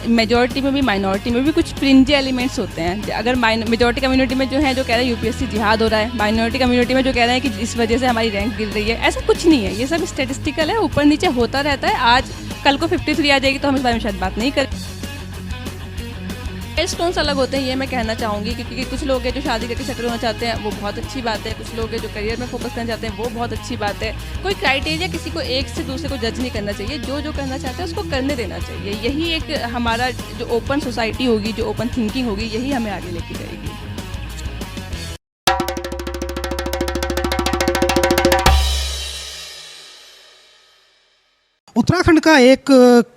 Majority में भी minority में भी कुछ फ्रिंजी एलिमेंट्स होते हैं। अगर मेजॉरिटी कम्युनिटी में जो है जो कह रहे हैं यूपीएससी जिहाद हो रहा है, माइनॉरिटी कम्युनिटी में जो कह रहे हैं कि इस वजह से हमारी रैंक गिर रही है, ऐसा कुछ नहीं है। ये सब स्टेटिस्टिकल है, ऊपर नीचे होता रहता है। आज कल को 53 आ जाएगी तो हम इस बारे में शायद बात नहीं करें। माइलस्टोन्स अलग होते हैं, ये मैं कहना चाहूँगी, क्योंकि कुछ लोग हैं जो शादी करके सेटल होना चाहते हैं, वो बहुत अच्छी बात है। कुछ लोग हैं जो करियर में फोकस करना चाहते हैं, वो बहुत अच्छी बात है। कोई क्राइटेरिया किसी को एक से दूसरे को जज नहीं करना चाहिए। जो करना चाहता है उसको करने देना चाहिए। यही एक हमारा जो ओपन सोसाइटी होगी, जो ओपन थिंकिंग होगी, यही हमें आगे लेके जाएगी। उत्तराखंड का एक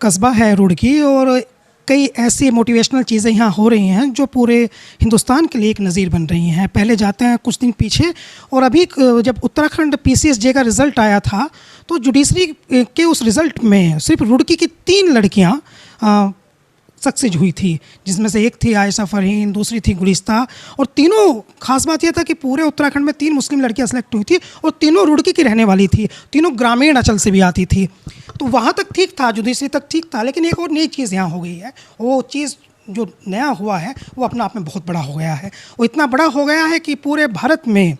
कस्बा है रुड़की, और कई ऐसी मोटिवेशनल चीज़ें यहाँ हो रही हैं जो पूरे हिंदुस्तान के लिए एक नज़ीर बन रही हैं। पहले जाते हैं कुछ दिन पीछे, और अभी जब उत्तराखंड पीसीएसजे का रिज़ल्ट आया था तो जुडिशरी के उस रिज़ल्ट में सिर्फ रुड़की की 3 लड़कियाँ सक्सेस हुई थी, जिसमें से एक थी आयशा फरहीन, दूसरी थी गुलिस्ता, और तीनों खास बात यह था कि पूरे उत्तराखंड में 3 मुस्लिम लड़कियां सेलेक्ट हुई थी और तीनों रुड़की की रहने वाली थी, तीनों ग्रामीण अंचल से भी आती थी। तो वहाँ तक ठीक था, जुडिशरी तक ठीक था, लेकिन एक और नई चीज़ यहाँ हो गई है। वो चीज़ जो नया हुआ है वो अपना आप में बहुत बड़ा हो गया है। वो इतना बड़ा हो गया है कि पूरे भारत में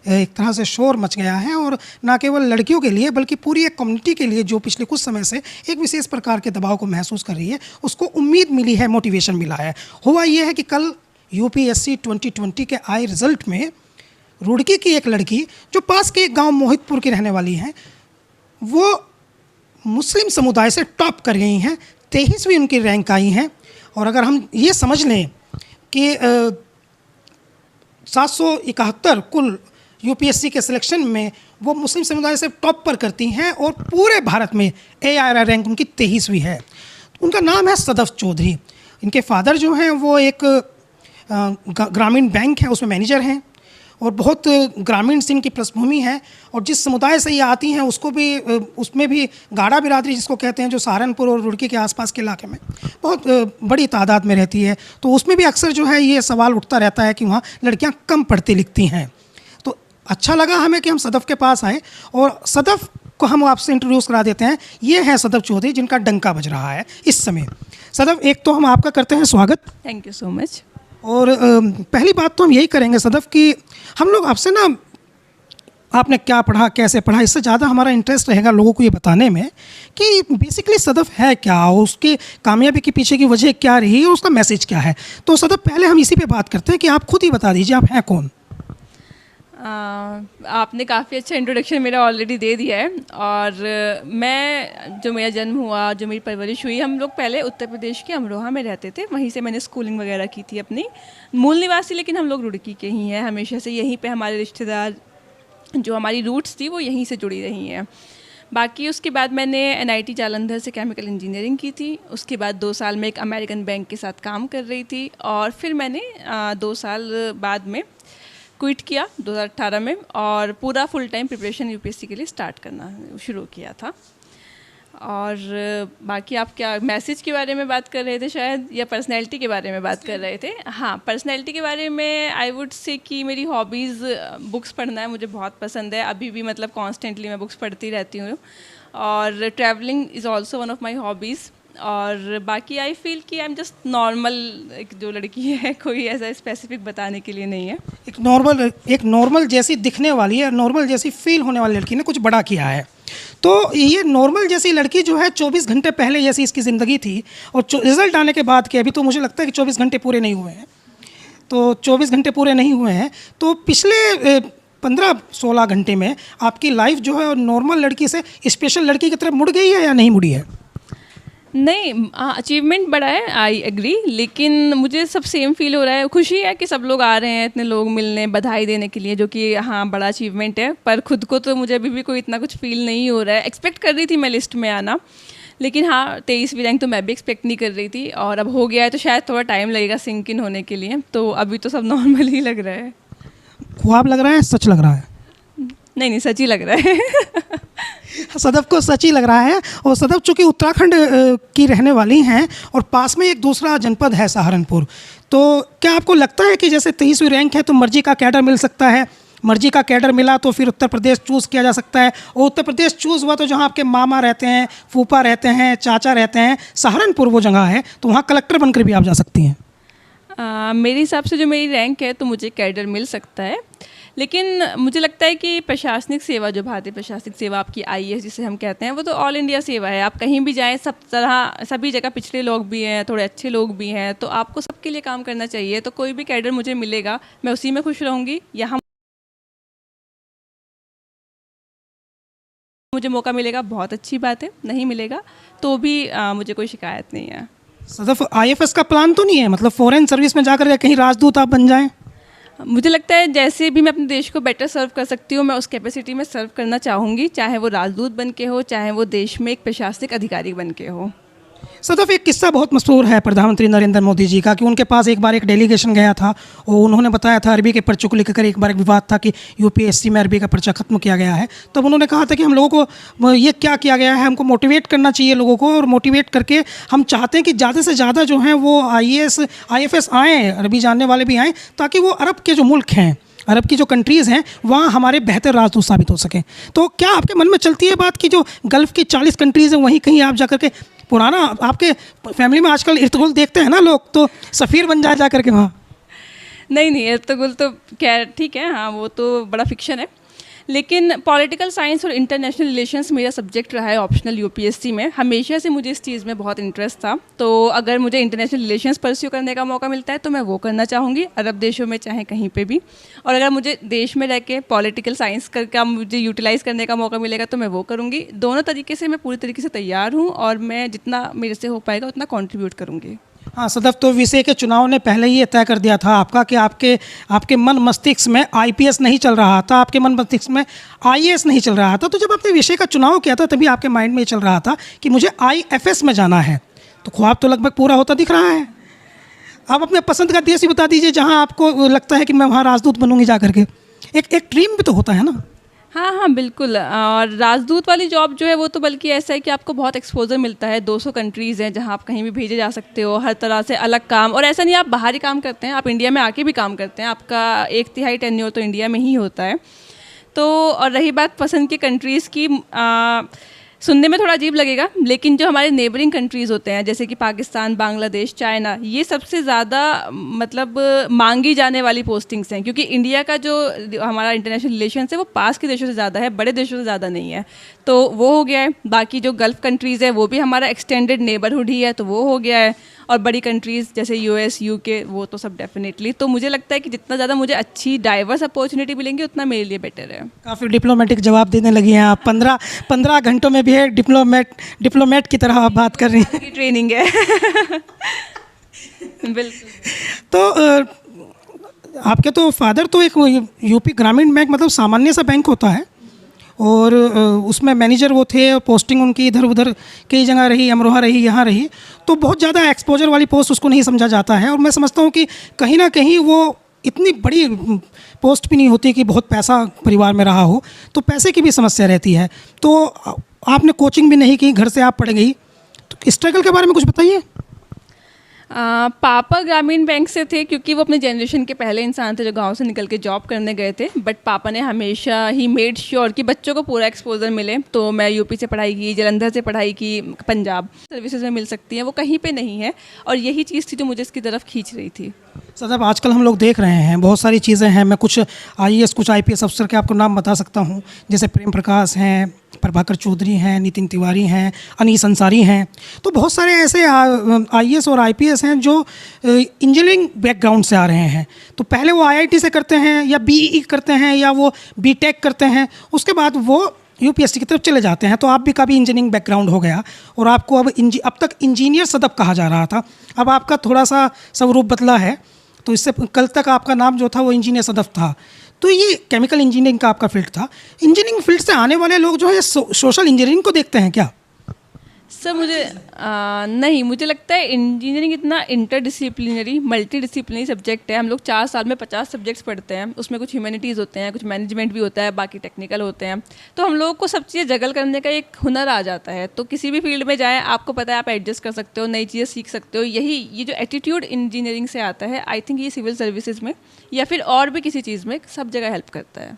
एक तरह से शोर मच गया है, और ना केवल लड़कियों के लिए बल्कि पूरी एक कम्युनिटी के लिए जो पिछले कुछ समय से एक विशेष प्रकार के दबाव को महसूस कर रही है, उसको उम्मीद मिली है, मोटिवेशन मिला है। हुआ ये है कि कल यूपीएससी 2020 के आए रिज़ल्ट में रुड़की की एक लड़की जो पास के एक गाँव मोहितपुर की रहने वाली हैं, वो मुस्लिम समुदाय से टॉप कर गई हैं। 23वीं उनकी रैंक आई हैं। और अगर हम ये समझ लें कि 771 कुल यूपीएससी के सिलेक्शन में वो मुस्लिम समुदाय से टॉप पर करती हैं, और पूरे भारत में ARI रैंक उनकी 23वीं है। उनका नाम है सदफ चौधरी। इनके फादर जो हैं वो एक ग्रामीण बैंक है उसमें मैनेजर हैं, और बहुत ग्रामीण से इनकी पृष्ठभूमि है। और जिस समुदाय से ये आती हैं उसको भी उसमें भी गाड़ा बिरादरी जिसको कहते हैं, जो सहारनपुर और रुड़की के आसपास के इलाके में बहुत बड़ी तादाद में रहती है, तो उसमें भी अक्सर जो है ये सवाल उठता रहता है कि वहाँ लड़कियाँ कम पढ़ती लिखती हैं। तो अच्छा लगा हमें कि हम सदफ के पास आए, और सदफ को हम आपसे इंट्रोड्यूस करा देते हैं। ये है सदफ चौधरी जिनका डंका बज रहा है इस समय। सदफ, एक तो हम आपका करते हैं स्वागत। Thank you so much. और पहली बात तो हम यही करेंगे सदफ कि हम लोग आपसे ना, आपने क्या पढ़ा, कैसे पढ़ा, इससे ज़्यादा हमारा इंटरेस्ट रहेगा लोगों को ये बताने में कि बेसिकली सदफ है क्या, उसकी कामयाबी के पीछे की वजह क्या रही और उसका मैसेज क्या है। तो सदफ, पहले हम इसी पे बात करते हैं कि आप खुद ही बता दीजिए आप हैं कौन। आपने काफ़ी अच्छा इंट्रोडक्शन मेरा ऑलरेडी दे दिया है। और मैं, जो मेरा जन्म हुआ, जो मेरी परवरिश हुई, हम लोग पहले उत्तर प्रदेश के अमरोहा में रहते थे। वहीं से मैंने स्कूलिंग वगैरह की थी अपनी। मूल निवासी लेकिन हम लोग रुड़की के ही हैं हमेशा से। यहीं पे हमारे रिश्तेदार, जो हमारी रूट्स थी वो यहीं से जुड़ी रही हैं। बाकी उसके बाद मैंने NIT जालंधर से केमिकल इंजीनियरिंग की थी। उसके बाद 2 साल में एक अमेरिकन बैंक के साथ काम कर रही थी, और फिर मैंने 2 साल बाद में क्विट किया 2018 में, और पूरा फुल टाइम प्रिपरेशन यूपीएससी के लिए स्टार्ट करना शुरू किया था। और बाकी आप क्या मैसेज के बारे में बात कर रहे थे शायद, या पर्सनैलिटी के बारे में बात कर रहे थे? हाँ, पर्सनैलिटी के बारे में आई वुड से कि मेरी हॉबीज़ बुक्स पढ़ना है, मुझे बहुत पसंद है। अभी भी मतलब कॉन्स्टेंटली मैं बुक्स पढ़ती रहती हूँ। और travelling is also one of my hobbies. और बाकी आई फील कि आई एम जस्ट नॉर्मल एक जो लड़की है, कोई ऐसा स्पेसिफिक बताने के लिए नहीं है। एक नॉर्मल जैसी दिखने वाली है, नॉर्मल जैसी फील होने वाली लड़की ने कुछ बड़ा किया है। तो ये नॉर्मल जैसी लड़की जो है 24 घंटे पहले जैसी इसकी ज़िंदगी थी, और रिज़ल्ट आने के बाद के अभी तो मुझे लगता है कि 24 घंटे पूरे नहीं हुए हैं। तो 24 घंटे पूरे नहीं हुए हैं, तो पिछले 15-16 घंटे में आपकी लाइफ जो है नॉर्मल लड़की से स्पेशल लड़की की तरफ मुड़ गई है या नहीं मुड़ी है? नहीं, अचीवमेंट बड़ा है, आई एग्री, लेकिन मुझे सब सेम फील हो रहा है। खुशी है कि सब लोग आ रहे हैं, इतने लोग मिलने, बधाई देने के लिए, जो कि हाँ बड़ा अचीवमेंट है। पर खुद को तो मुझे अभी भी कोई इतना कुछ फील नहीं हो रहा है। एक्सपेक्ट कर रही थी मैं लिस्ट में आना, लेकिन हाँ 23वीं रैंक तो मैं भी एक्सपेक्ट नहीं कर रही थी, और अब हो गया है तो शायद थोड़ा टाइम लगेगा सिंक इन होने के लिए। तो अभी तो सब नॉर्मल ही लग रहा है। ख्वाब लग रहा है, सच लग रहा है? नहीं, सच ही लग रहा है। सदफ को सच ही लग रहा है। और सदफ चूँकि उत्तराखंड की रहने वाली हैं, और पास में एक दूसरा जनपद है सहारनपुर, तो क्या आपको लगता है कि जैसे 23वीं रैंक है तो मर्जी का कैडर मिल सकता है, मर्जी का कैडर मिला तो फिर उत्तर प्रदेश चूज़ किया जा सकता है, और उत्तर प्रदेश चूज़ हुआ तो जहाँ आपके मामा रहते हैं, फूफा रहते हैं, चाचा रहते हैं, सहारनपुर वो जगह है, तो वहाँ कलेक्टर बनकर भी आप जा सकती हैं। मेरे हिसाब से जो मेरी रैंक है तो मुझे कैडर मिल सकता है, लेकिन मुझे लगता है कि प्रशासनिक सेवा, जो भारतीय प्रशासनिक सेवा आपकी आईएएस जिसे हम कहते हैं, वो तो ऑल इंडिया सेवा है। आप कहीं भी जाएं, सभी जगह पिछड़े लोग भी हैं, थोड़े अच्छे लोग भी हैं, तो आपको सबके लिए काम करना चाहिए। तो कोई भी कैडर मुझे मिलेगा, मैं उसी में खुश रहूँगी। यहाँ मुझे मौका मिलेगा, बहुत अच्छी बात है, नहीं मिलेगा तो भी मुझे कोई शिकायत नहीं है। सदफ, आईएफएस का प्लान तो नहीं है, मतलब फॉरेन सर्विस में जाकर के कहीं राजदूत आप बन जाएं? मुझे लगता है जैसे भी मैं अपने देश को बेटर सर्व कर सकती हूँ, मैं उस कैपेसिटी में सर्व करना चाहूँगी, चाहे वो राजदूत बन के हो, चाहे वो देश में एक प्रशासनिक अधिकारी बन के हो। सदफ, एक किस्सा बहुत मशहूर है प्रधानमंत्री नरेंद्र मोदी जी का कि उनके पास एक बार एक डेलीगेशन गया था और उन्होंने बताया था, अरबी के पर्चों को लेकर एक बार एक विवाद था कि यूपीएससी में अरबी का पर्चा खत्म किया गया है। तब उन्होंने कहा था कि हम लोगों को ये क्या किया गया है, हमको मोटिवेट करना चाहिए लोगों को, और मोटिवेट करके हम चाहते हैं कि ज़्यादा से ज़्यादा जो हैं वो आईएएस आईएफएस आएँ, अरबी जानने वाले भी आएँ, ताकि वो अरब के जो मुल्क हैं, अरब की जो कंट्रीज़ हैं, वहाँ हमारे बेहतर राजदूत साबित हो सकें। तो क्या आपके मन में चलती है बात कि जो गल्फ़ की 40 कंट्रीज़ हैं वहीं कहीं आप जाकर के, पुराना आपके फैमिली में आजकल इर्तुगरुल देखते हैं ना लोग, तो सफ़ीर बन जाए जाकर के वहाँ? नहीं, इर्तुगरुल तो खैर ठीक है, हाँ वो तो बड़ा फिक्शन है, लेकिन पॉलिटिकल साइंस और इंटरनेशनल रिलेशंस मेरा सब्जेक्ट रहा है ऑप्शनल यूपीएससी में। हमेशा से मुझे इस चीज़ में बहुत इंटरेस्ट था, तो अगर मुझे इंटरनेशनल रिलेशंस परस्यू करने का मौका मिलता है तो मैं वो करना चाहूँगी, अरब देशों में चाहे कहीं पे भी। और अगर मुझे देश में रह के पॉलिटिकल साइंस का मुझे यूटिलाइज़ करने का मौका मिलेगा तो मैं वो करूँगी। दोनों तरीके से मैं पूरी तरीके से तैयार हूँ और मैं जितना मेरे से हो पाएगा उतना कॉन्ट्रीब्यूट करूँगी। हाँ सदफ, तो विषय के चुनाव ने पहले ही ये तय कर दिया था आपका कि आपके मन मस्तिष्क में आईपीएस नहीं चल रहा था, आपके मन मस्तिष्क में आईएएस नहीं चल रहा था। तो जब आपने विषय का चुनाव किया था तभी आपके माइंड में ये चल रहा था कि मुझे आईएफएस में जाना है, तो ख्वाब तो लगभग पूरा होता दिख रहा है। आप अपने पसंद का देश ही बता दीजिए जहाँ आपको लगता है कि मैं वहाँ राजदूत बनूंगी जा करके। एक ड्रीम भी तो होता है ना। हाँ बिल्कुल। और राजदूत वाली जॉब जो है वो तो बल्कि ऐसा है कि आपको बहुत एक्सपोजर मिलता है। 200 कंट्रीज़ हैं जहाँ आप कहीं भी भेजे जा सकते हो, हर तरह से अलग काम। और ऐसा नहीं आप बाहर ही काम करते हैं, आप इंडिया में आके भी काम करते हैं। आपका 1/3 टेन्योर तो इंडिया में ही होता है। तो और रही बात पसंद की कंट्रीज़ की, सुनने में थोड़ा अजीब लगेगा, लेकिन जो हमारे नेबरिंग कंट्रीज़ होते हैं जैसे कि पाकिस्तान, बांग्लादेश, चाइना, ये सबसे ज़्यादा मतलब मांगी जाने वाली पोस्टिंग्स हैं, क्योंकि इंडिया का जो हमारा इंटरनेशनल रिलेशन है वो पास के देशों से ज़्यादा है, बड़े देशों से ज़्यादा नहीं है। तो वो हो गया है। बाकी जो गल्फ़ कंट्रीज़ है वो भी हमारा एक्सटेंडेड नेबरहुड ही है, तो वो हो गया है। और बड़ी कंट्रीज़ जैसे यूएस, यूके, वो तो सब डेफिनेटली। तो मुझे लगता है कि जितना ज़्यादा मुझे अच्छी डाइवर्स अपॉर्चुनिटी मिलेंगी उतना मेरे लिए बेटर है। काफ़ी डिप्लोमेटिक जवाब देने लगी हैं आप। 15 घंटों में भी है डिप्लोमेट की तरह आप बात कर रही हैं। ट्रेनिंग है। बिल्कुल। तो आपके तो फादर तो एक यूपी ग्रामीण बैंक, मतलब सामान्य सा बैंक होता है, और उसमें मैनेजर वो थे, पोस्टिंग उनकी इधर उधर कई जगह रही, अमरोहा रही, यहाँ रही, तो बहुत ज़्यादा एक्सपोजर वाली पोस्ट उसको नहीं समझा जाता है। और मैं समझता हूँ कि कहीं ना कहीं वो इतनी बड़ी पोस्ट भी नहीं होती कि बहुत पैसा परिवार में रहा हो, तो पैसे की भी समस्या रहती है। तो आपने कोचिंग भी नहीं की, घर से आप पढ़ गई, तो स्ट्रगल के बारे में कुछ बताइए। पापा ग्रामीण बैंक से थे, क्योंकि वो अपने जनरेशन के पहले इंसान थे जो गांव से निकल के जॉब करने गए थे। बट पापा ने हमेशा ही मेड श्योर कि बच्चों को पूरा एक्सपोजर मिले। तो मैं यूपी से पढ़ाई की, जलंधर से पढ़ाई की, पंजाब सर्विसेज में मिल सकती हैं, वो कहीं पे नहीं है। और यही चीज़ थी जो मुझे इसकी तरफ खींच रही थी। सदब, आजकल हम लोग देख रहे हैं बहुत सारी चीज़ें हैं। मैं कुछ आईएएस, कुछ आईपीएस अफसर के आपको नाम बता सकता हूँ, जैसे प्रेम प्रकाश हैं, प्रभाकर चौधरी हैं, नितिन तिवारी हैं, अनीस अंसारी हैं। तो बहुत सारे ऐसे आईएएस और आईपीएस हैं जो इंजीनियरिंग बैकग्राउंड से आ रहे हैं। तो पहले वो आईआईटी से करते हैं या बीई करते हैं या वो बीटेक करते हैं, उसके बाद वो यूपीएससी की तरफ चले जाते हैं। तो आप भी कभी इंजीनियरिंग बैकग्राउंड हो गया और आपको अब तक इंजीनियर सदब कहा जा रहा था, अब आपका थोड़ा सा स्वरूप बदला है। तो इससे कल तक आपका नाम जो था वो इंजीनियर सदफ था। तो ये केमिकल इंजीनियरिंग का आपका फील्ड था। इंजीनियरिंग फील्ड से आने वाले लोग जो है सोशल इंजीनियरिंग को देखते हैं क्या? सर मुझे नहीं, मुझे लगता है इंजीनियरिंग इतना इंटरडिसिप्लिनरी मल्टी डिसिप्लिनरी सब्जेक्ट है। हम लोग 4 साल में 50 सब्जेक्ट्स पढ़ते हैं, उसमें कुछ ह्यूमैनिटीज़ होते हैं, कुछ मैनेजमेंट भी होता है, बाकी टेक्निकल होते हैं। तो हम लोगों को सब चीज़ें जगल करने का एक हुनर आ जाता है। तो किसी भी फील्ड में जाएँ, आपको पता है आप एडजस्ट कर सकते हो, नई चीज़ें सीख सकते हो। ये जो एटीट्यूड इंजीनियरिंग से आता है, आई थिंक ये सिविल सर्विसेज में या फिर और भी किसी चीज़ में सब जगह हेल्प करता है।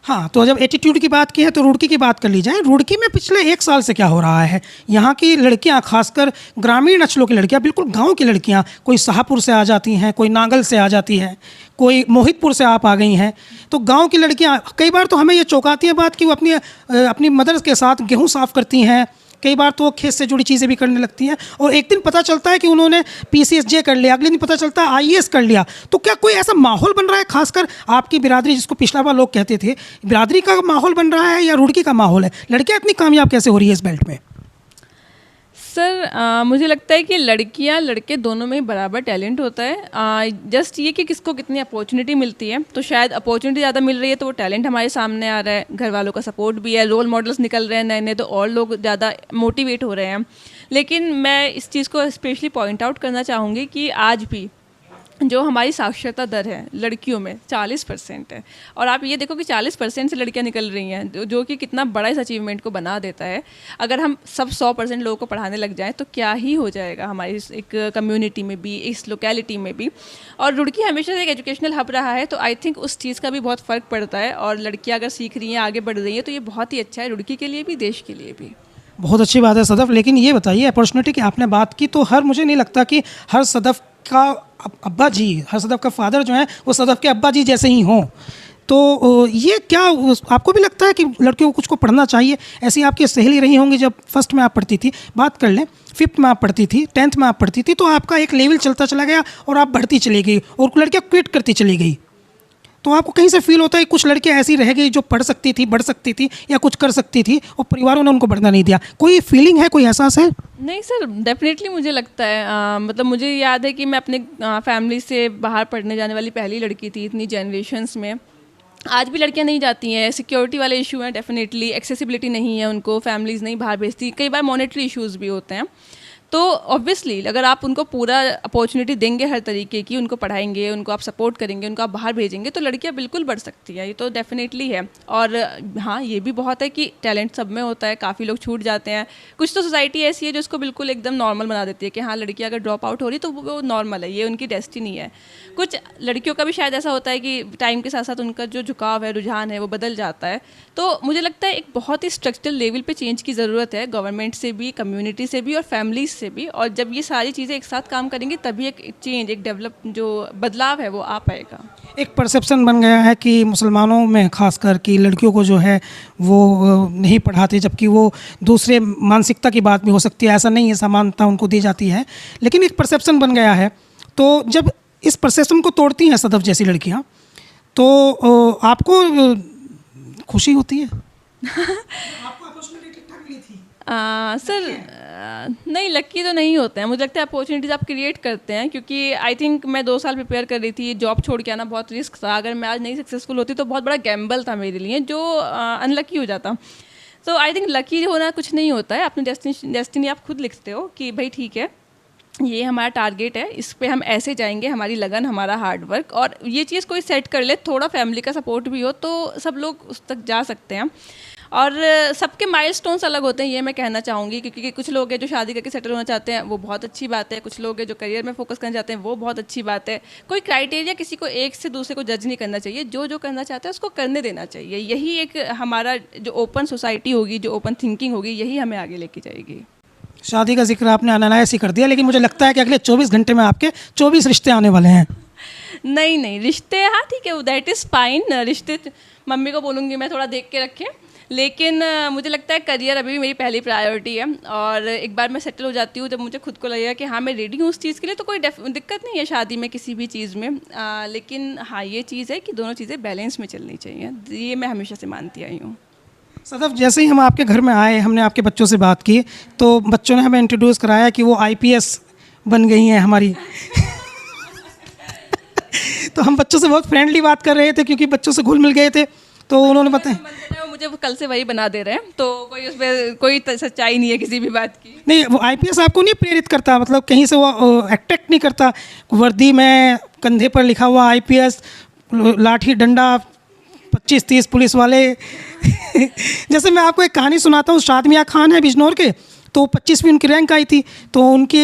हाँ, तो जब एटीट्यूड की बात की है तो रुड़की की बात कर ली जाए। रुड़की में पिछले 1 साल से क्या हो रहा है? यहाँ की लड़कियाँ, खासकर ग्रामीण अंचलों की लड़कियाँ, बिल्कुल गांव की लड़कियाँ, कोई शाहपुर से आ जाती हैं, कोई नांगल से आ जाती हैं, कोई मोहितपुर से आप आ गई हैं। तो गांव की लड़कियाँ कई बार तो हमें ये चौंकाती है बात कि वो अपनी मदर के साथ गेहूँ साफ़ करती हैं, कई बार तो खेत से जुड़ी चीज़ें भी करने लगती हैं, और एक दिन पता चलता है कि उन्होंने PCSJ कर लिया, अगले दिन पता चलता है IAS कर लिया। तो क्या कोई ऐसा माहौल बन रहा है, खासकर आपकी बिरादरी जिसको पिछला बार लोग कहते थे, बिरादरी का माहौल बन रहा है या रुड़की का माहौल है? लड़कियाँ इतनी कामयाब कैसे हो रही है इस बेल्ट में? सर मुझे लगता है कि लड़कियां लड़के दोनों में बराबर टैलेंट होता है। जस्ट ये कि किसको कितनी अपॉर्चुनिटी मिलती है। तो शायद अपॉर्चुनिटी ज़्यादा मिल रही है तो वो टैलेंट हमारे सामने आ रहा है, घर वालों का सपोर्ट भी है, रोल मॉडल्स निकल रहे हैं नए नए, तो और लोग ज़्यादा मोटिवेट हो रहे हैं। लेकिन मैं इस चीज़ को स्पेशली पॉइंट आउट करना चाहूँगी कि आज भी जो हमारी साक्षरता दर है लड़कियों में 40% है। और आप ये देखो कि 40% से लड़कियां निकल रही हैं, जो कि कितना बड़ा इस अचीवमेंट को बना देता है। अगर हम सब 100% लोगों को पढ़ाने लग जाएं तो क्या ही हो जाएगा हमारी एक कम्युनिटी में भी, इस लोकेलिटी में भी। और रुड़की हमेशा से एक एजुकेशनल हब रहा है, तो आई थिंक उस चीज़ का भी बहुत फ़र्क पड़ता है। और लड़कियाँ अगर सीख रही हैं, आगे बढ़ रही हैं, तो ये बहुत ही अच्छा है रुड़की के लिए भी, देश के लिए भी। बहुत अच्छी बात है सदफ। लेकिन ये बताइए, अपॉर्चुनिटी की आपने बात की, तो मुझे नहीं लगता कि हर सदफ का अब्बा जी, हर सदफ का फादर जो है वो सदफ के अब्बा जी जैसे ही हों। तो ये क्या आपको भी लगता है कि लड़कियों को कुछ को पढ़ना चाहिए? ऐसी आपकी सहेली रही होंगी जब फर्स्ट में आप पढ़ती थी, बात कर लें 5th में आप पढ़ती थी, 10th में आप पढ़ती थी, तो आपका एक लेवल चलता चला गया और आप बढ़ती चली गई और लड़कियाँ क्विट करती चली गई। तो आपको कहीं से फील होता है कुछ लड़कियाँ ऐसी रह गई जो पढ़ सकती थी, बढ़ सकती थी या कुछ कर सकती थी और परिवारों ने उनको बढ़ना नहीं दिया? कोई फीलिंग है, कोई एहसास है? नहीं सर, डेफिनेटली मुझे लगता है मतलब मुझे याद है कि मैं अपने फैमिली से बाहर पढ़ने जाने वाली पहली लड़की थी इतनी जनरेशन्स में। आज भी लड़कियां नहीं जाती हैं, सिक्योरिटी वाले इशू हैं, डेफिनेटली एक्सेसिबिलिटी नहीं है उनको, फैमिलीज़ नहीं बाहर भेजती, कई बार मॉनेटरी इश्यूज़ भी होते हैं। तो ऑब्वियसली अगर आप उनको पूरा अपॉर्चुनिटी देंगे हर तरीके की, उनको पढ़ाएंगे, उनको आप सपोर्ट करेंगे, उनको आप बाहर भेजेंगे, तो लड़कियां बिल्कुल बढ़ सकती हैं, ये तो डेफिनेटली है। और हाँ, ये भी बहुत है कि टैलेंट सब में होता है, काफ़ी लोग छूट जाते हैं। कुछ तो सोसाइटी ऐसी है जो इसको बिल्कुल एकदम नॉर्मल बना देती है कि हाँ लड़कियाँ अगर ड्रॉप आउट हो रही तो वो नॉर्मल है, ये उनकी डेस्टिनी है। कुछ लड़कियों का भी शायद ऐसा होता है कि टाइम के साथ साथ उनका जो झुकाव है, रुझान है, वो बदल जाता है। तो मुझे लगता है एक बहुत ही स्ट्रक्चरल लेवल पे चेंज की ज़रूरत है, गवर्नमेंट से भी, कम्युनिटी से भी और फैमिलीज से भी। और जब ये सारी चीज़ें एक साथ काम करेंगी तभी एक चेंज, एक डेवलप, जो बदलाव है वो आ पाएगा। एक परसेप्शन बन गया है कि मुसलमानों में खासकर कि लड़कियों को जो है वो नहीं पढ़ाते, जबकि वो दूसरे मानसिकता की बात भी हो सकती है, ऐसा नहीं है, समानता उनको दी जाती है, लेकिन एक परसेप्शन बन गया है। तो जब इस परसेप्शन को तोड़ती हैं सदफ जैसी लड़कियाँ, तो आपको खुशी होती है? आपको अपॉर्चुनिटी ठीक-ठाक मिली थी? सर नहीं, लक्की तो नहीं होते हैं। मुझे लगता है अपॉर्चुनिटीज़ आप क्रिएट करते हैं, क्योंकि आई थिंक मैं 2 साल प्रिपेयर कर रही थी, जॉब छोड़ के आना बहुत रिस्क था। अगर मैं आज नहीं सक्सेसफुल होती तो बहुत बड़ा गैम्बल था मेरे लिए, जो अनलकी हो जाता। तो आई थिंक लकी होना कुछ नहीं होता है, अपनी डेस्टिनी आप खुद लिखते हो कि भाई ठीक है, ये हमारा टारगेट है, इस पे हम ऐसे जाएंगे, हमारी लगन, हमारा हार्डवर्क। और ये चीज़ कोई सेट कर ले, थोड़ा फैमिली का सपोर्ट भी हो, तो सब लोग उस तक जा सकते हैं। और सबके माइलस्टोन्स अलग होते हैं, ये मैं कहना चाहूँगी, क्योंकि कुछ लोग हैं जो शादी करके सेटल होना चाहते हैं, वो बहुत अच्छी बात है। कुछ लोग हैं जो करियर में फोकस करना चाहते हैं, वो बहुत अच्छी बात है। कोई क्राइटेरिया किसी को एक से दूसरे को जज नहीं करना चाहिए, जो जो करना चाहता है उसको करने देना चाहिए। यही एक हमारा जो ओपन सोसाइटी होगी, जो ओपन थिंकिंग होगी, यही हमें आगे लेके जाएगी। शादी का जिक्र आपने अनायास ही कर दिया, लेकिन मुझे लगता है कि अगले 24 घंटे में आपके 24 रिश्ते आने वाले हैं। नहीं, रिश्ते हाँ ठीक है, दैट इज़ फाइन। रिश्ते मम्मी को बोलूँगी मैं थोड़ा देख के रखें, लेकिन मुझे लगता है करियर अभी भी मेरी पहली प्रायोरिटी है। और एक बार मैं सेटल हो जाती हूँ, जब मुझे खुद को लगेगा कि हाँ मैं रेडी हूँ उस चीज़ के लिए, तो कोई दिक्कत नहीं है शादी में, किसी भी चीज़ में। लेकिन हाँ ये चीज़ है कि दोनों चीज़ें बैलेंस में चलनी चाहिए, ये मैं हमेशा से मानती आई हूँ। सदफ, जैसे ही हम आपके घर में आए, हमने आपके बच्चों से बात की, तो बच्चों ने हमें इंट्रोड्यूस कराया कि वो IPS बन गई हैं हमारी। तो हम बच्चों से बहुत फ्रेंडली बात कर रहे थे, क्योंकि बच्चों से घुल मिल गए थे। तो उन्होंने बताया मंदिर है वो मुझे कल से वही बना दे रहे हैं, तो कोई उसमें कोई सच्चाई नहीं है किसी भी बात की। नहीं, वो आईपीएस आपको नहीं प्रेरित करता, मतलब कहीं से वो अट्रैक्ट नहीं करता? वर्दी में कंधे पर लिखा हुआ आईपीएस, लाठी डंडा 25-30 पुलिस वाले जैसे मैं आपको एक कहानी सुनाता हूँ, शाद मियाँ खान है बिजनौर के, तो 25वीं उनकी रैंक आई थी, तो उनकी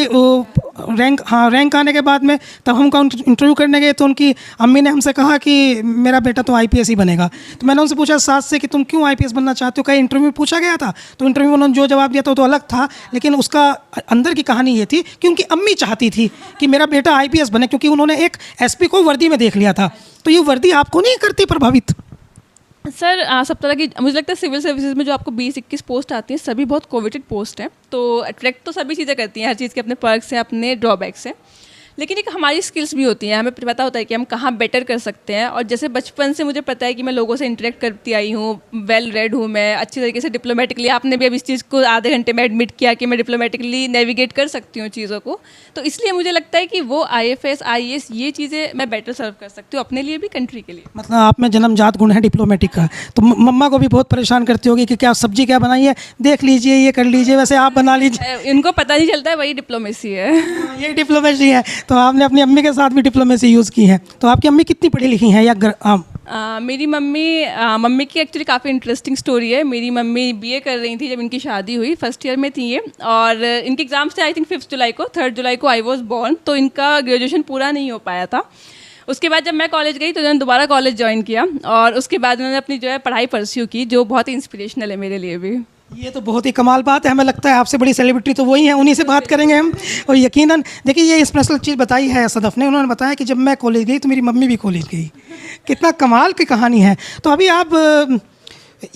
रैंक आने के बाद में तब हम उनका इंटरव्यू करने गए, तो उनकी अम्मी ने हमसे कहा कि मेरा बेटा तो आईपीएस ही बनेगा। तो मैंने उनसे पूछा सास से कि तुम क्यों आईपीएस बनना चाहते हो, कहीं इंटरव्यू में पूछा गया था? तो इंटरव्यू में उन्होंने जो जवाब दिया था वो तो अलग था, लेकिन उसका अंदर की कहानी ये थी कि उनकी अम्मी चाहती थी कि मेरा बेटा आईपीएस बने, क्योंकि उन्होंने एक एसपी को वर्दी में देख लिया था। तो ये वर्दी आपको नहीं करती प्रभावित? सर सब तरह की, मुझे लगता है सिविल सर्विसेज में जो आपको 20-21 पोस्ट आती हैं सभी बहुत कोविटेड पोस्ट हैं, तो अट्रैक्ट तो सभी चीज़ें करती हैं, हर चीज़ के अपने पर्क्स हैं, अपने ड्रॉबैक्स हैं, लेकिन एक हमारी स्किल्स भी होती हैं, हमें पता होता है कि हम कहाँ बेटर कर सकते हैं। और जैसे बचपन से मुझे पता है कि मैं लोगों से इंटरेक्ट करती आई हूँ, वेल रेड हूँ मैं, अच्छी तरीके से डिप्लोमेटिकली, आपने भी अब इस चीज़ को आधे घंटे में एडमिट किया कि मैं डिप्लोमेटिकली नेविगेट कर सकती हूँ चीज़ों को, तो इसलिए मुझे लगता है कि वो IFS IAS ये चीज़ें मैं बेटर सर्व कर सकती हूँ अपने लिए भी, कंट्री के लिए। मतलब आप में जन्मजात गुण है डिप्लोमेटिक का, तो मम्मा को भी बहुत परेशान करती होगी कि क्या सब्जी क्या बनाई है, देख लीजिए, ये कर लीजिए, वैसे आप बना लीजिए। इनको पता नहीं चलता है, वही डिप्लोमेसी है। ये डिप्लोमेसी है। तो आपने अपनी अम्मी के साथ भी डिप्लोमेसी यूज़ की है। तो आपकी अम्मी कितनी पढ़ी लिखी हैं या मेरी मम्मी की एक्चुअली काफ़ी इंटरेस्टिंग स्टोरी है। मेरी मम्मी BA कर रही थी जब इनकी शादी हुई, फर्स्ट ईयर में थी ये, और इनके एग्ज़ाम्स थे आई थिंक 5 जुलाई को, 3 जुलाई को आई वॉज बॉर्न, तो इनका ग्रेजुएशन पूरा नहीं हो पाया था। उसके बाद जब मैं कॉलेज गई तो उन्होंने दोबारा कॉलेज ज्वाइन किया, और उसके बाद उन्होंने अपनी जो है पढ़ाई परस्यू की, जो बहुत ही इंस्पिरेशनल है मेरे लिए भी। ये तो बहुत ही कमाल बात है। हमें लगता है आपसे बड़ी सेलिब्रिटी तो वही है, उन्हीं से बात करेंगे हम। और यकीनन देखिए, ये स्पेशल चीज़ बताई है सदफ ने, उन्होंने बताया कि जब मैं कॉलेज गई तो मेरी मम्मी भी कॉलेज गई। कितना कमाल की कहानी है। तो अभी आप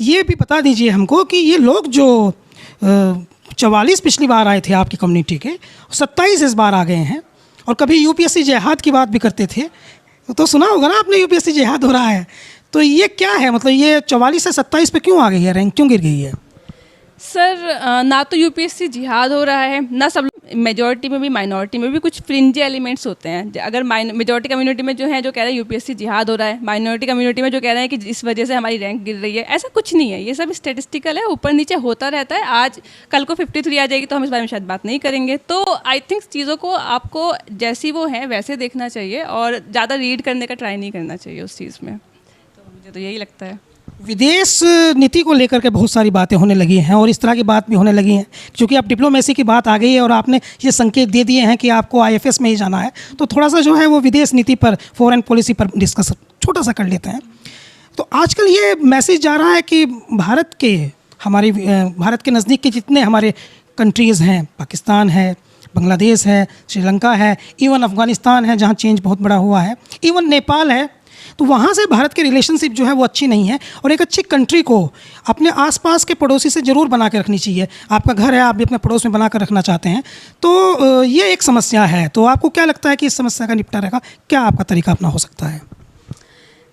ये भी बता दीजिए हमको कि ये लोग जो 44 पिछली बार आए थे आपकी कम्युनिटी के, 27 इस बार आ गए हैं, और कभी UPSC जिहाद की बात भी करते थे, तो सुना होगा ना आपने UPSC जिहाद हो रहा है, तो ये क्या है? मतलब ये 44 से 27 पे क्यों आ गई है, रैंक क्यों गिर गई है? सर ना तो UPSC जिहाद हो रहा है, ना सब, मेजॉरिटी में भी माइनॉरिटी में भी कुछ फ्रिंजी एलिमेंट्स होते हैं। अगर मेजॉरिटी कम्युनिटी में जो है जो कह रहे हैं UPSC जिहाद हो रहा है, माइनॉरिटी कम्युनिटी में जो कह रहे हैं कि इस वजह से हमारी रैंक गिर रही है, ऐसा कुछ नहीं है। ये सब स्टेटिस्टिकल है, ऊपर नीचे होता रहता है। आज कल को 53 आ जाएगी तो हम इस बारे में शायद बात नहीं करेंगे। तो आई थिंक चीज़ों को आपको जैसी वो हैं वैसे देखना चाहिए, और ज़्यादा रीड करने का ट्राई नहीं करना चाहिए उस चीज़ में। तो मुझे तो यही लगता है। विदेश नीति को लेकर के बहुत सारी बातें होने लगी हैं, और इस तरह की बात भी होने लगी हैं, क्योंकि अब डिप्लोमेसी की बात आ गई है और आपने ये संकेत दे दिए हैं कि आपको IFS में ही जाना है, तो थोड़ा सा जो है वो विदेश नीति पर, फॉरेन पॉलिसी पर डिस्कस छोटा सा कर लेते हैं। तो आजकल ये मैसेज जा रहा है कि भारत के नज़दीक के जितने हमारे कंट्रीज़ हैं, पाकिस्तान है, बांग्लादेश है, श्रीलंका है, इवन अफ़गानिस्तान है जहाँ चेंज बहुत बड़ा हुआ है, इवन नेपाल है, तो वहाँ से भारत के रिलेशनशिप जो है वो अच्छी नहीं है, और एक अच्छी कंट्री को अपने आसपास के पड़ोसी से ज़रूर बना के रखनी चाहिए। आपका घर है, आप भी अपने पड़ोस में बना कर रखना चाहते हैं, तो ये एक समस्या है। तो आपको क्या लगता है कि इस समस्या का निपटारा का क्या आपका तरीका अपना हो सकता है?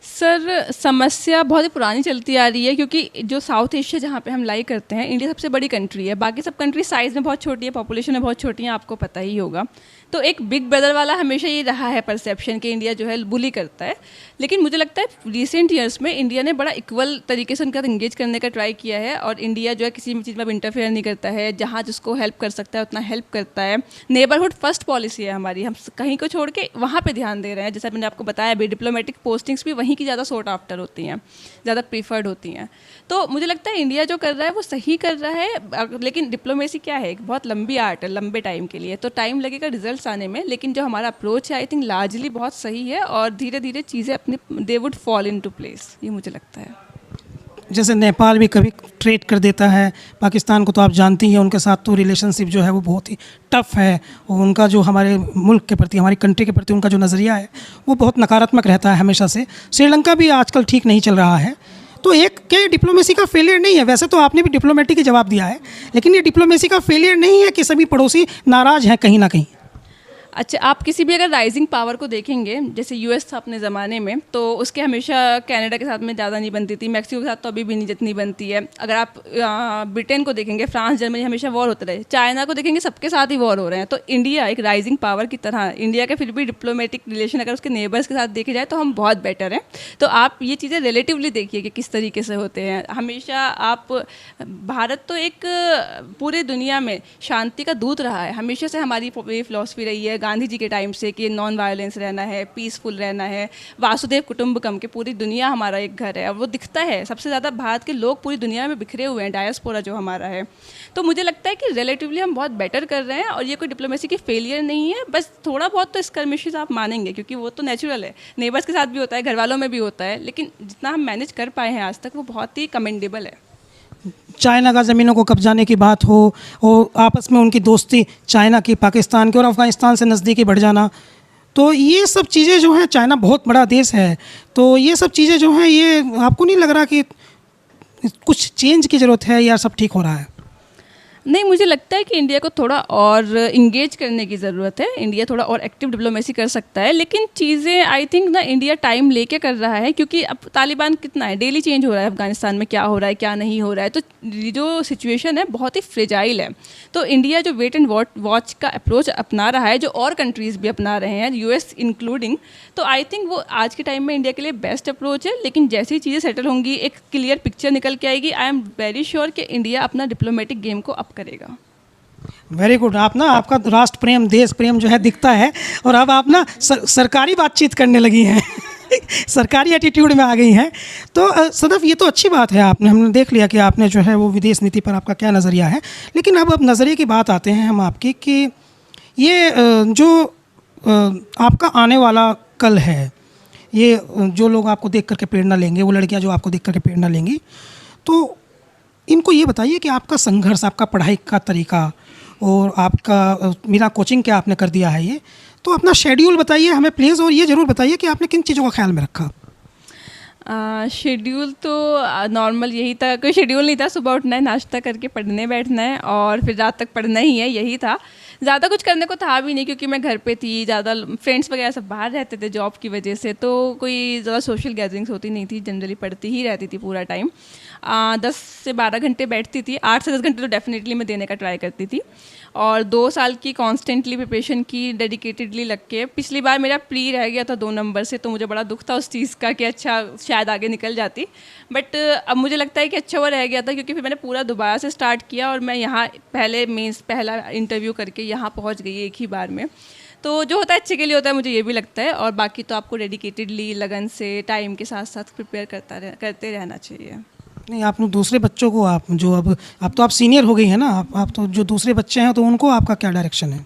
सर समस्या बहुत ही पुरानी चलती आ रही है, क्योंकि जो साउथ एशिया जहाँ पे हम लाई करते हैं, इंडिया सबसे बड़ी कंट्री है, बाकी सब कंट्री साइज़ में बहुत छोटी है, पॉपुलेशन में बहुत छोटी है, आपको पता ही होगा। तो एक बिग ब्रदर वाला हमेशा ये रहा है परसेप्शन कि इंडिया जो है बुली करता है, लेकिन मुझे लगता है रिसेंट ईयर्स में इंडिया ने बड़ा इक्वल तरीके से उनका इंगेज करने का ट्राई किया है, और इंडिया जो है किसी भी चीज़ में इंटरफेयर नहीं करता है, जहाँ जिसको हेल्प कर सकता है उतना हेल्प करता है। नेबरहुड फर्स्ट पॉलिसी है हमारी, हम कहीं को छोड़ के वहाँ पर ध्यान दे रहे हैं। जैसा मैंने आपको बताया भी, डिप्लोमेटिक पोस्टिंग्स भी वहीं की ज़्यादा सॉर्ट आफ्टर होती हैं, ज़्यादा प्रीफर्ड होती हैं। तो मुझे लगता है इंडिया जो कर रहा है वो सही कर रहा है, लेकिन डिप्लोमेसी क्या है, एक बहुत लंबी आर्ट है, लंबे टाइम के लिए, तो टाइम लगेगा रिजल्ट्स आने में। लेकिन जो हमारा अप्रोच है आई थिंक लार्जली बहुत सही है, और धीरे धीरे चीज़ें अपने they would fall into place, ये मुझे लगता है। जैसे नेपाल भी कभी ट्रेड कर देता है पाकिस्तान को, तो आप जानती हैं उनके साथ तो रिलेशनशिप जो है वो बहुत ही टफ़ है, और उनका जो हमारे मुल्क के प्रति, हमारी कंट्री के प्रति उनका जो नज़रिया है वो बहुत नकारात्मक रहता है हमेशा से। श्रीलंका भी आजकल ठीक नहीं चल रहा है। तो एक क्या डिप्लोमेसी का फेलियर नहीं है? वैसे तो आपने भी डिप्लोमेटिक ही जवाब दिया है, लेकिन ये डिप्लोमेसी का फेलियर नहीं है कि सभी पड़ोसी नाराज़ हैं कहीं ना कहीं? अच्छा, आप किसी भी अगर राइजिंग पावर को देखेंगे, जैसे यूएस था अपने ज़माने में, तो उसके हमेशा कनाडा के साथ में ज़्यादा नहीं बनती थी, मैक्सिको के साथ तो अभी भी नहीं जितनी बनती है। अगर आप ब्रिटेन को देखेंगे, फ्रांस, जर्मनी, हमेशा वॉर होते रहे। चाइना को देखेंगे, सबके साथ ही वॉर हो रहे हैं। तो इंडिया एक राइजिंग पावर की तरह, इंडिया के फिर भी डिप्लोमेटिक रिलेशन अगर उसके नेबर्स के साथ देखे जाए तो हम बहुत बेटर हैं। तो आप ये चीज़ें रिलेटिवली देखिए कि किस तरीके से होते हैं। हमेशा आप, भारत तो एक पूरे दुनिया में शांति का दूत रहा है, हमेशा से हमारी फिलॉसफी रही है गांधी जी के टाइम से कि नॉन वायलेंस रहना है, पीसफुल रहना है, वासुदेव कुटुंबकम के पूरी दुनिया हमारा एक घर है। और वो दिखता है, सबसे ज़्यादा भारत के लोग पूरी दुनिया में बिखरे हुए हैं, डायस्पोरा जो हमारा है। तो मुझे लगता है कि रिलेटिवली हम बहुत बेटर कर रहे हैं और ये कोई डिप्लोमेसी की फेलियर नहीं है। बस थोड़ा बहुत तो स्कर्मिशेस आप मानेंगे, क्योंकि वो तो नेचुरल है, नेबर्स के साथ भी होता है, घर वालों में भी होता है, लेकिन जितना हम मैनेज कर पाए हैं आज तक वो बहुत ही कमेंडेबल है। चाइना का ज़मीनों को कब्जाने की बात हो और आपस में उनकी दोस्ती चाइना की, पाकिस्तान की और अफ़गानिस्तान से नज़दीकी बढ़ जाना, तो ये सब चीज़ें जो हैं, चाइना बहुत बड़ा देश है, तो ये सब चीज़ें जो हैं, ये आपको नहीं लग रहा कि कुछ चेंज की ज़रूरत है या सब ठीक हो रहा है? नहीं, मुझे लगता है कि इंडिया को थोड़ा और इंगेज करने की ज़रूरत है। इंडिया थोड़ा और एक्टिव डिप्लोमेसी कर सकता है, लेकिन चीज़ें आई थिंक ना इंडिया टाइम लेके कर रहा है, क्योंकि अब तालिबान कितना है, डेली चेंज हो रहा है अफगानिस्तान में, क्या हो रहा है क्या नहीं हो रहा है। तो जो सिचुएशन है बहुत ही फ्रेजाइल है। तो इंडिया जो वेट एंड वॉच का अप्रोच अपना रहा है, जो और कंट्रीज़ भी अपना रहे हैं, यूएस इंक्लूडिंग, तो आई थिंक वो आज के टाइम में इंडिया के लिए बेस्ट अप्रोच है। लेकिन जैसी चीज़ें सेटल होंगी, एक क्लियर पिक्चर निकल के आएगी, आई एम वेरी श्योर कि इंडिया अपना डिप्लोमेटिक गेम को अप करेगा। Very good. आप ना, आपका राष्ट्र प्रेम, देश प्रेम जो है दिखता है, और अब आप ना सरकारी बातचीत करने लगी हैं सरकारी एटीट्यूड में आ गई हैं। तो सदफ, ये तो अच्छी बात है, हमने देख लिया कि आपने जो है वो विदेश नीति पर आपका क्या नज़रिया है। लेकिन अब नज़रिए की बात आते हैं हम आपकी कि ये जो आपका आने वाला कल है, ये जो लोग आपको देख करके प्रेरणा लेंगे, वो लड़कियां जो आपको देख करके प्रेरणा लेंगी, तो इनको ये बताइए कि आपका संघर्ष, आपका पढ़ाई का तरीका और आपका बिना कोचिंग के आपने कर दिया है ये, तो अपना शेड्यूल बताइए हमें प्लीज़, और ये ज़रूर बताइए कि आपने किन चीज़ों का ख्याल में रखा। शेड्यूल तो नॉर्मल यही था, कोई शेड्यूल नहीं था। सुबह उठना है, नाश्ता करके पढ़ने बैठना है और फिर रात तक पढ़ना ही है, यही था। ज़्यादा कुछ करने को था भी नहीं, क्योंकि मैं घर पे थी, ज़्यादा फ्रेंड्स वगैरह सब बाहर रहते थे जॉब की वजह से, तो कोई ज़्यादा सोशल गैदरिंग्स होती नहीं थी। जनरली पढ़ती ही रहती थी पूरा टाइम। 10 से 12 घंटे बैठती थी, 8 से 10 घंटे तो डेफिनेटली मैं देने का ट्राई करती थी। और 2 साल की कॉन्स्टेंटली प्रिपरेशन की, डेडिकेटेडली लग के। पिछली बार मेरा प्री रह गया था 2 नंबर से, तो मुझे बड़ा दुख था उस चीज़ का कि अच्छा शायद आगे निकल जाती, बट अब मुझे लगता है कि अच्छा वो रह गया था, क्योंकि फिर मैंने पूरा दोबारा से स्टार्ट किया और मैं यहाँ पहले मेंस पहला इंटरव्यू करके यहाँ पहुँच गई एक ही बार में। तो जो होता है अच्छे के लिए होता है, मुझे ये भी लगता है। और बाकी तो आपको डेडिकेटेडली, लगन से, टाइम के साथ साथ प्रिपेयर करते रहना चाहिए। नहीं, आप दूसरे बच्चों को, आप जो अब तो आप सीनियर हो गई हैं ना, आप तो जो दूसरे बच्चे हैं तो उनको आपका क्या डायरेक्शन है?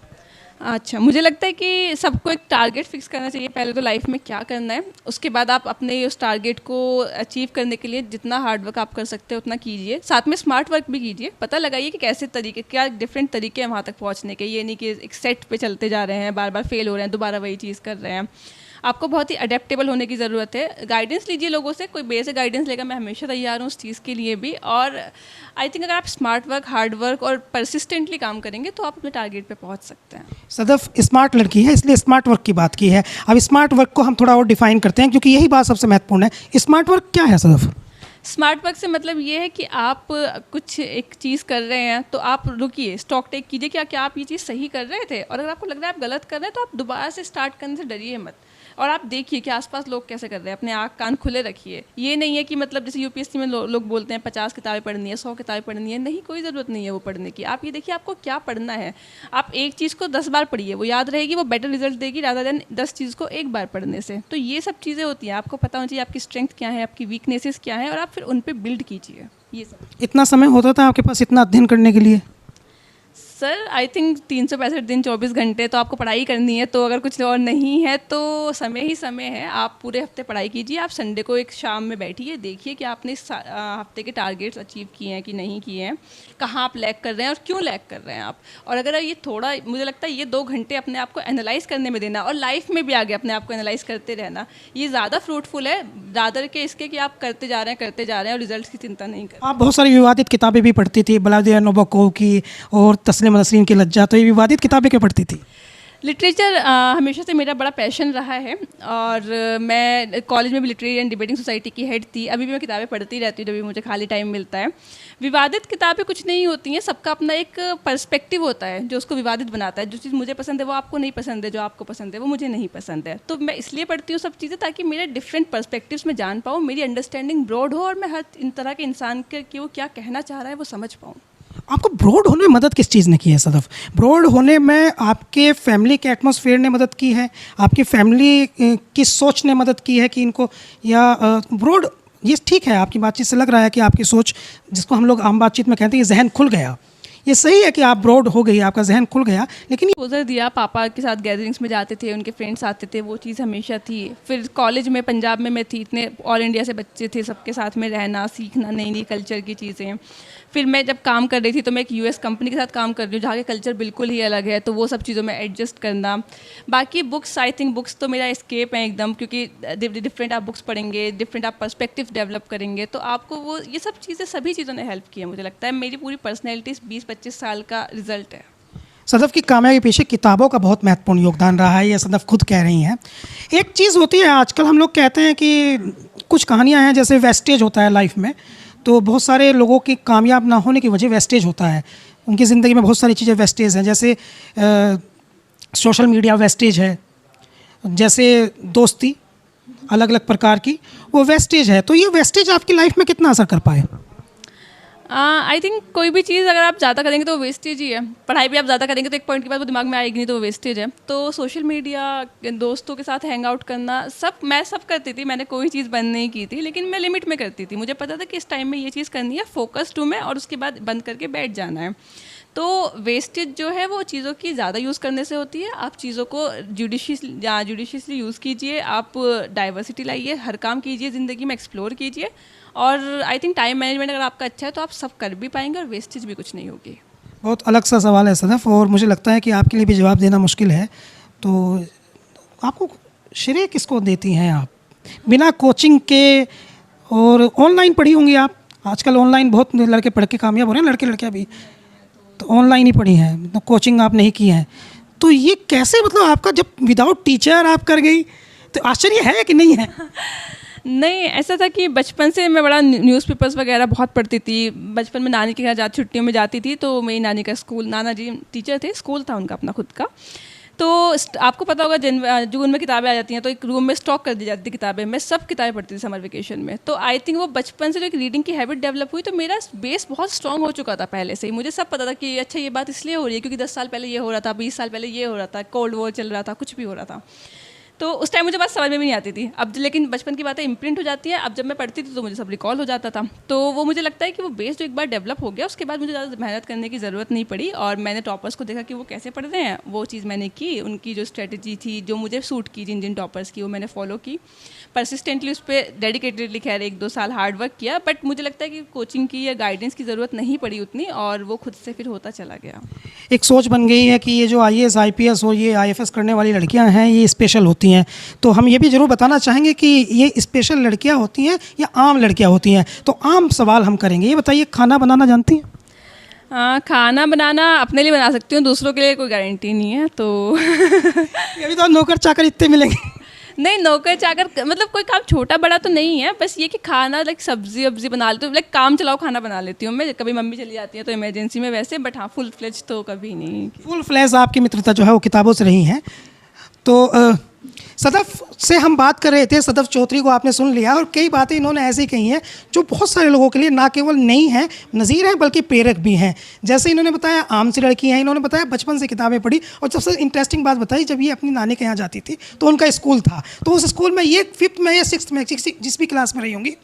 अच्छा, मुझे लगता है कि सबको एक टारगेट फिक्स करना चाहिए पहले तो लाइफ में क्या करना है। उसके बाद आप अपने उस टारगेट को अचीव करने के लिए जितना हार्ड वर्क आप कर सकते हो उतना कीजिए। साथ में स्मार्ट वर्क भी कीजिए, पता लगाइए कि कैसे तरीके, क्या डिफरेंट तरीके हैं वहाँ तक पहुँचने के। ये नहीं कि एक सेट पे चलते जा रहे हैं, बार बार फेल हो रहे हैं, दोबारा वही चीज़ कर रहे हैं। आपको बहुत ही अडेप्टेबल होने की ज़रूरत है। गाइडेंस लीजिए लोगों से, कोई बेसिक गाइडेंस लेगा, मैं हमेशा तैयार हूँ उस चीज़ के लिए भी। और आई थिंक अगर आप स्मार्ट वर्क, हार्ड वर्क और परसिस्टेंटली काम करेंगे तो आप अपने टारगेट पे पहुँच सकते हैं। सदफ स्मार्ट लड़की है, इसलिए स्मार्ट वर्क की बात की है। अब स्मार्ट वर्क को हम थोड़ा और डिफाइन करते हैं, क्योंकि यही बात सबसे महत्वपूर्ण है। स्मार्ट वर्क क्या है सदफ? स्मार्ट वर्क से मतलब ये है कि आप कुछ एक चीज़ कर रहे हैं तो आप रुकिए, स्टॉक टेक कीजिए कि क्या आप ये चीज़ सही कर रहे थे, और अगर आपको लग रहा है आप गलत कर रहे हैं तो आप दोबारा से स्टार्ट करने से डरिए मत। और आप देखिए कि आसपास लोग कैसे कर रहे हैं, अपने आँख कान खुले रखिए। ये नहीं है कि मतलब जैसे यूपीएससी में लोग बोलते हैं 50 किताबें पढ़नी है, 100 किताबें पढ़नी है, नहीं, कोई ज़रूरत नहीं है वो पढ़ने की। आप ये देखिए आपको क्या पढ़ना है। आप एक चीज़ को 10 बार पढ़िए, वो याद रहेगी, वो बेटर रिजल्ट देगी रादर देन 10 चीज़ को एक बार पढ़ने से। तो ये सब चीज़ें होती हैं, आपको पता होना चाहिए आपकी स्ट्रेंथ क्या है, आपकी वीकनेसेस क्या है, और आप फिर उन पर बिल्ड कीजिए। ये सब। इतना समय होता था आपके पास इतना अध्ययन करने के लिए? सर आई थिंक 365 दिन 24 घंटे तो आपको पढ़ाई करनी है, तो अगर कुछ और नहीं है तो समय ही समय है। आप पूरे हफ्ते पढ़ाई कीजिए, आप संडे को एक शाम में बैठिए, देखिए कि आपने इस हफ्ते के टारगेट्स अचीव किए हैं कि नहीं किए हैं, कहाँ आप लैग कर रहे हैं और क्यों लैग कर रहे हैं आप। और अगर ये थोड़ा, मुझे लगता है ये 2 घंटे अपने आप को एनालाइज करने में देना और लाइफ में भी आगे अपने आप को एनालाइज करते रहना, ये ज़्यादा फ्रूटफुल है रादर के इसके कि आप करते जा रहे हैं और रिजल्ट की चिंता नहीं कर। आप बहुत सारी विवादित किताबें भी पढ़ती थी, ब्लादिया नबोकोव की और तस्लीम नसरीन की लज्जा, तो ये विवादित किताबें क्यों पढ़ती थी? लिटरेचर हमेशा से मेरा बड़ा पैशन रहा है और मैं कॉलेज में भी लिटरेरी एंड डिबेटिंग सोसाइटी की हेड थी। अभी भी मैं किताबें पढ़ती रहती हूँ जब भी मुझे खाली टाइम मिलता है। विवादित किताबें कुछ नहीं होती हैं, सबका अपना एक पर्सपेक्टिव होता है जो उसको विवादित बनाता है। जो चीज़ मुझे पसंद है वो आपको नहीं पसंद है, जो आपको पसंद है वो मुझे नहीं पसंद है। तो मैं इसलिए पढ़ती हूँ सब चीज़ें ताकि मेरे डिफरेंट पर्सपेक्टिव्स में जान पाऊँ, मेरी अंडरस्टैंडिंग ब्रॉड हो और मैं हर इन तरह के इंसान के कि वो क्या कहना चाह रहा है वो समझ पाऊँ। आपको ब्रॉड होने में मदद किस चीज़ ने की है सदफ? ब्रॉड होने में आपके फैमिली के एटमॉस्फेयर ने मदद की है, आपकी फैमिली की सोच ने मदद की है कि इनको, या ब्रॉड, ये ठीक है आपकी बातचीत से लग रहा है कि आपकी सोच, जिसको हम लोग आम बातचीत में कहते हैं, ये जहन खुल गया, ये सही है कि आप ब्रॉड हो गई, आपका जहन खुल गया। लेकिन एक्सपोजर दिया, पापा के साथ गैदरिंग्स में जाते थे, उनके फ्रेंड्स आते थे, वो चीज़ हमेशा थी। फिर कॉलेज में पंजाब में मैं थी, इतने ऑल इंडिया से बच्चे थे, सबके साथ में रहना, सीखना नई नई कल्चर की चीज़ें। फिर मैं जब काम कर रही थी तो मैं एक यूएस कंपनी के साथ काम कर रही हूँ जहाँ के कल्चर बिल्कुल ही अलग है, तो वो सब चीज़ों में एडजस्ट करना। बाकी बुक्स, आई थिंक बुक्स तो मेरा एस्केप है एकदम, क्योंकि डिफरेंट आप बुक्स पढ़ेंगे, डिफरेंट आप पर्सपेक्टिव डेवलप करेंगे, तो आपको वो ये सब चीज़ें, सभी चीज़ों ने हेल्प किया। मुझे लगता है मेरी पूरी पर्सनैलिटी 20-25 साल का रिजल्ट है। सदफ की कामयाबी पीछे किताबों का बहुत महत्वपूर्ण योगदान रहा है, ये सदफ खुद कह रही हैं। एक चीज़ होती है, आजकल हम लोग कहते हैं कि कुछ कहानियां हैं, जैसे वेस्टेज होता है लाइफ में, तो बहुत सारे लोगों की कामयाब ना होने की वजह वेस्टेज होता है। उनकी ज़िंदगी में बहुत सारी चीज़ें वेस्टेज हैं, जैसे सोशल मीडिया वेस्टेज है, जैसे दोस्ती अलग अलग प्रकार की, वो वेस्टेज है। तो ये वेस्टेज आपकी लाइफ में कितना असर कर पाए? आई थिंक कोई भी चीज़ अगर आप ज़्यादा करेंगे तो वो वेस्टेज ही है। पढ़ाई भी आप ज़्यादा करेंगे तो एक पॉइंट के बाद वो दिमाग में आएगी नहीं, तो वो वेस्टेज है। तो सोशल मीडिया, दोस्तों के साथ हैंग आउट करना, मैं सब करती थी, मैंने कोई चीज़ बंद नहीं की थी, लेकिन मैं लिमिट में करती थी। मुझे पता था कि इस टाइम में ये चीज़ करनी है, फोकस्ड हूँ मैं, और उसके बाद बंद करके बैठ जाना है। तो वेस्टेज जो है वो चीज़ों की ज़्यादा यूज़ करने से होती है। आप चीज़ों को जुडिशियसली यूज़ कीजिए, आप डाइवर्सिटी लाइए, हर काम कीजिए, ज़िंदगी में एक्सप्लोर कीजिए, और आई थिंक टाइम मैनेजमेंट अगर आपका अच्छा है तो आप सब कर भी पाएंगे और वेस्टेज भी कुछ नहीं होगी। बहुत अलग सा सवाल है सदफ, और मुझे लगता है कि आपके लिए भी जवाब देना मुश्किल है। तो आपको श्रेय किसको देती हैं आप, बिना कोचिंग के? और ऑनलाइन पढ़ी होंगी आप, आजकल ऑनलाइन बहुत लड़के पढ़ के कामयाब हो रहे हैं, लड़के लड़कियाँ भी, तो ऑनलाइन ही पढ़ी हैं, तो कोचिंग आप नहीं की है। तो ये कैसे, मतलब आपका जब विदाउट टीचर आप कर गई, तो आश्चर्य है कि नहीं है? नहीं, ऐसा था कि बचपन से मैं बड़ा न्यूज़पेपर्स वगैरह बहुत पढ़ती थी। बचपन में नानी के घर छुट्टियों में जाती थी, तो मेरी नानी का स्कूल, नाना जी टीचर थे, स्कूल था उनका अपना खुद का। तो आपको पता होगा जून में किताबें आ जाती हैं, तो एक रूम में स्टॉक कर दी जाती थी किताबें। मैं सब किताबें पढ़ती थी समर वेकेशन में। तो आई थिंक वो बचपन से जो एक रीडिंग की हैबिट डेवलप हुई, तो मेरा बेस बहुत स्ट्रॉन्ग हो चुका था पहले से ही। मुझे सब पता था कि अच्छा ये बात इसलिए हो रही है क्योंकि 10 साल पहले ये हो रहा था, 20 साल पहले ये हो रहा था, कोल्ड वॉर चल रहा था, कुछ भी हो रहा था। तो उस टाइम मुझे बात समझ में भी नहीं आती थी। अब लेकिन बचपन की बातें इम्प्रिंट हो जाती है। अब जब मैं पढ़ती थी तो मुझे सब रिकॉल हो जाता था। तो वो मुझे लगता है कि वो बेस जो एक बार डेवलप हो गया, उसके बाद मुझे ज़्यादा मेहनत करने की ज़रूरत नहीं पड़ी। और मैंने टॉपर्स को देखा कि वो कैसे पढ़ रहे हैं, वो चीज़ मैंने की। उनकी जो स्ट्रेटजी थी, जो मुझे सूट की, जिन टॉपर्स की, वो मैंने फॉलो की परसिस्टेंटली, उस पर डेडिकेटेडली। खैर 1-2 साल हार्ड वर्क किया, बट मुझे लगता है कि कोचिंग की या गाइडेंस की ज़रूरत नहीं पड़ी उतनी, और वो खुद से फिर होता चला गया। एक सोच बन गई है कि ये जो IAS IPS और ये IFS करने वाली लड़कियां हैं, ये स्पेशल होती हैं। तो हम ये भी ज़रूर बताना चाहेंगे कि ये स्पेशल लड़कियां होती हैं या आम लड़कियां होती हैं। तो आम सवाल हम करेंगे, ये बताइए, खाना बनाना जानती हैं? खाना बनाना अपने लिए बना सकती हूँ, दूसरों के लिए कोई गारंटी नहीं है। तो अभी तो नौकर चाकर इतने मिलेंगे। नहीं, नौकर चाकर मतलब कोई काम छोटा बड़ा तो नहीं है, बस ये कि खाना लाइक सब्जी वब्जी बना लेती हूँ, लाइक काम चलाओ खाना बना लेती हूँ मैं। कभी मम्मी चली जाती है तो इमरजेंसी में वैसे, बट हाँ फुल फ्लेज तो कभी नहीं। फुल फ्लैश आपकी मित्रता जो है वो किताबों से रही है। तो सदफ से हम बात कर रहे थे, सदफ चौधरी को आपने सुन लिया, और कई बातें इन्होंने ऐसी कही हैं जो बहुत सारे लोगों के लिए ना केवल नई हैं, नज़ीर हैं, बल्कि प्रेरक भी हैं। जैसे इन्होंने बताया आम सी लड़की हैं, इन्होंने बताया बचपन से किताबें पढ़ी, और सबसे इंटरेस्टिंग बात बताई, जब ये अपनी नानी के यहाँ जाती थी तो उनका स्कूल था, तो उस स्कूल में ये 5th में या 6th में, जिस भी क्लास में रही होंगी,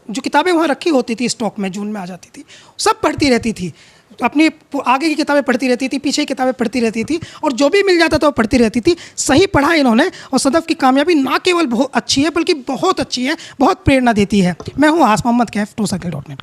जो किताबें वहाँ रखी होती थी स्टॉक में, जून में आ जाती थी, सब पढ़ती रहती थी। अपनी आगे की किताबें पढ़ती रहती थी, पीछे की किताबें पढ़ती रहती थी, और जो भी मिल जाता था वो पढ़ती रहती थी। सही पढ़ा इन्होंने, और सदफ की कामयाबी ना केवल बहुत अच्छी है बल्कि बहुत अच्छी है, बहुत प्रेरणा देती है। मैं हूँ आस मोहम्मद कैफ, टोसर्कल.net।